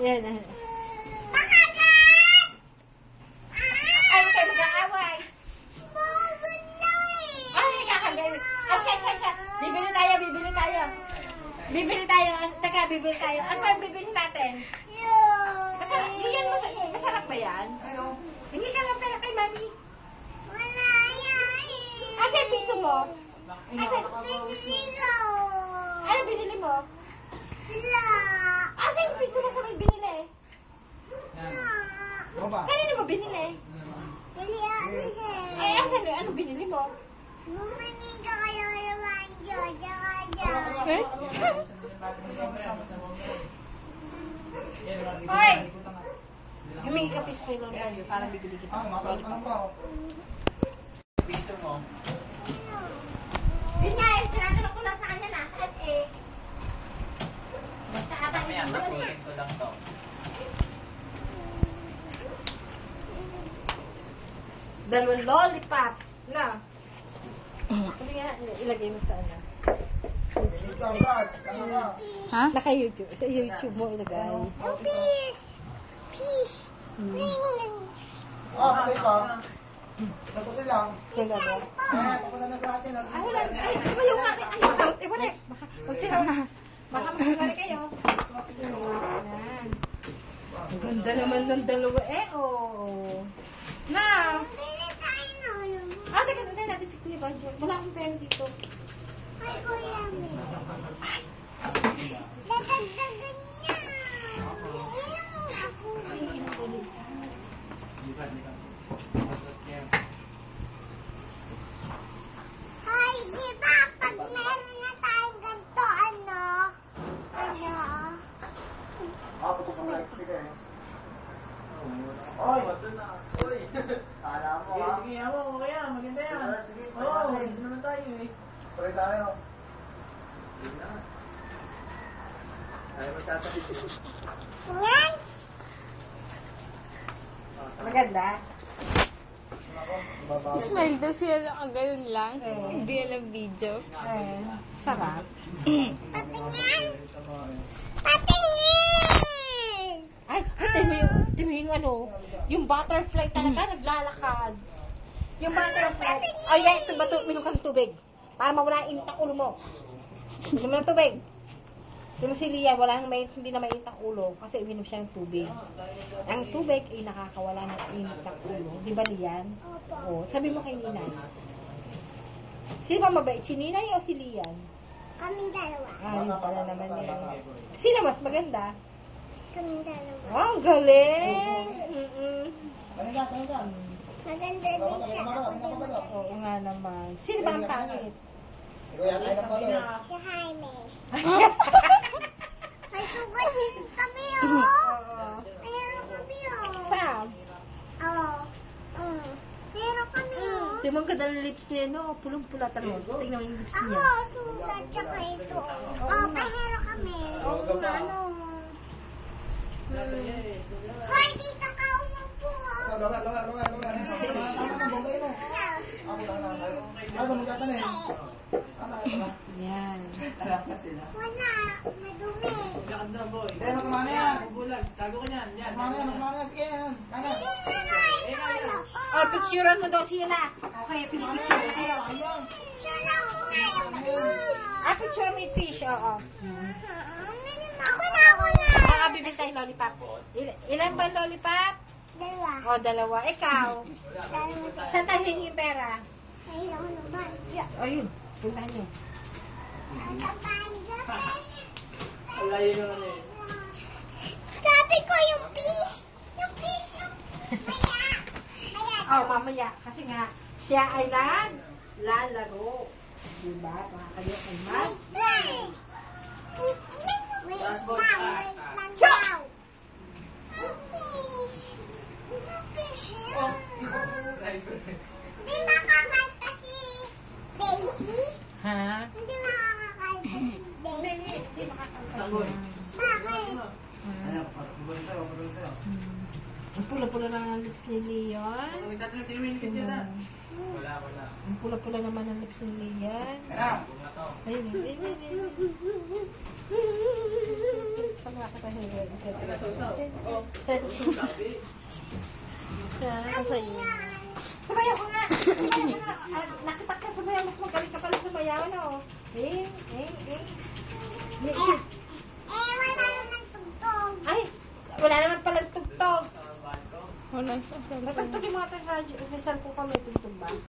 Yan. Ay, kayo mag-aaway. Ay, kakagay. Ah, siya. Bibili tayo. Bibili tayo. Ano ba yung bibili natin? Masarap ba yan? Hindi ka lang pera kay mami. Asa yung piso mo? Ano binili mo? Asa yung piso mo sa may binili? Kanino mo binili? Asan ano binili mo? Eh? Hoy! Humingi ka piso kayo lang yun para bibili kita. Piso mo. Yun nga eh, tinatanong ko lang sa kanya na, saan eh. Basta ata Mamaya, masukin ko lang to. Dalawang lollipop. Na. Sabi nga, ilagay mo sa ano. Ha? Naka-YouTube. Sa YouTube mo ilagay. Okay pa. Nasa sila. Kaya ba? Pupunta na natin. Ay, wala. Ay, iba yung akin. Ay, wala. Baka magkakari kayo. Yan. Ang ganda naman ng dalawa eh, oh. Na. Teka, na natin si Kuya Banjo. Wala akong pera dito. Ay, Kuya Mi. Dadagdagan niya. Ay, di ba? Pag meron na tayong ganito, ano? Puto sa mga speaker eh. Oy! Kala mo ha? Sige, ako. Kaya, maganda yan. Sige, Oo, hindi naman tayo eh. Pwede tayo. Tayo magtatapit. Yan? Maganda. Smile daw siya lang, ang ganun lang. Hindi alam video. Sarap. Patingin! Ay, ito yung ano, yung butterfly talaga naglalakad. Yung butterfly. Oh, yeah, ito ba ito? Minom kang tubig. Para mawala ang init ang ulo mo. Minom mo ng tubig. Yung si Lia, hindi na mainit ang ulo kasi uminom siya ng tubig. Ang tubig ay nakakawala ng init ang ulo. Di ba, Lian? Oo. Sabi mo kay Ninay. Sino ba mabait? Si Ninay o si Lian? Kaming dalawa. Ah, yun pala naman yun. Sino mas maganda? Kaming dalawa. Oh, ang galing! Maganda din siya. Oo nga naman. Sino ba ang pangit? Ikaw yata ay napalo. Si Jaime. May sugat din kami, oh. Oo. Meron kami, oh. Sam? Oo. Meron kami, oh. Di mo ang ganda ng lips niya, no? Pulong-pula talaga. Tingnan mo yung lips Ako, niya. sugat tsaka ito. Oh, pahero kami. Oo nga, ano? Hoy, dito ka umupo, oh. Lugar. Bombay mo. Ako lang. Ay, bumagatan eh. Yan. Wala, madumi. Eh, masama na yan. Bulag, tago ka niyan. Yan. Masama na yan. Sige yan. Kaya. Hindi na ito, Oh, picturean mo daw sila. Okay, pinipicture mo kayo. Picture lang ngayon, please. Ah, picture mo yung fish, oo. Ako na. Ah, bibili tayo lollipop. Ilan ba lollipop? Dalawa. O, dalawa. Ikaw? Dalawa. Saan tayo hingi pera? Ay, ako naman. O, yun. Punta nyo. Ang kapani sa akin. Wala yun naman eh. Sabi ko yung fish. Yung fish. Maya. Oh, mamaya. Kasi nga, siya ay naglalaro. Diba? Mga kayo ay mag. Wait lang daw. Yung fish. Yung fish. Hindi makakait kasi Daisy. Ha? Hindi makakait kasi Daisy. Hindi makakasama. Bakit? Ayan, patuloy sa'yo. Ang pula-pula na ang lips ni Leon. Nagtatanong tinumingkit yun na. Wala. Ang pula-pula naman ang lips ni Leon. Ano? Ayun, ayun. Saan nga kita hirin? Sabi. Nasa iyo. Sumayaw ko nga! Sumayaw ko nga! Nakita ka sumayaw. Mas magaling ka pala sumayaw na, oh. Eh. Wala naman tugtog. Ay! Wala naman pala tugtog. Wala sa cellphone. Natugtog yung mga tayo sa cellphone kami. Tugtog ba?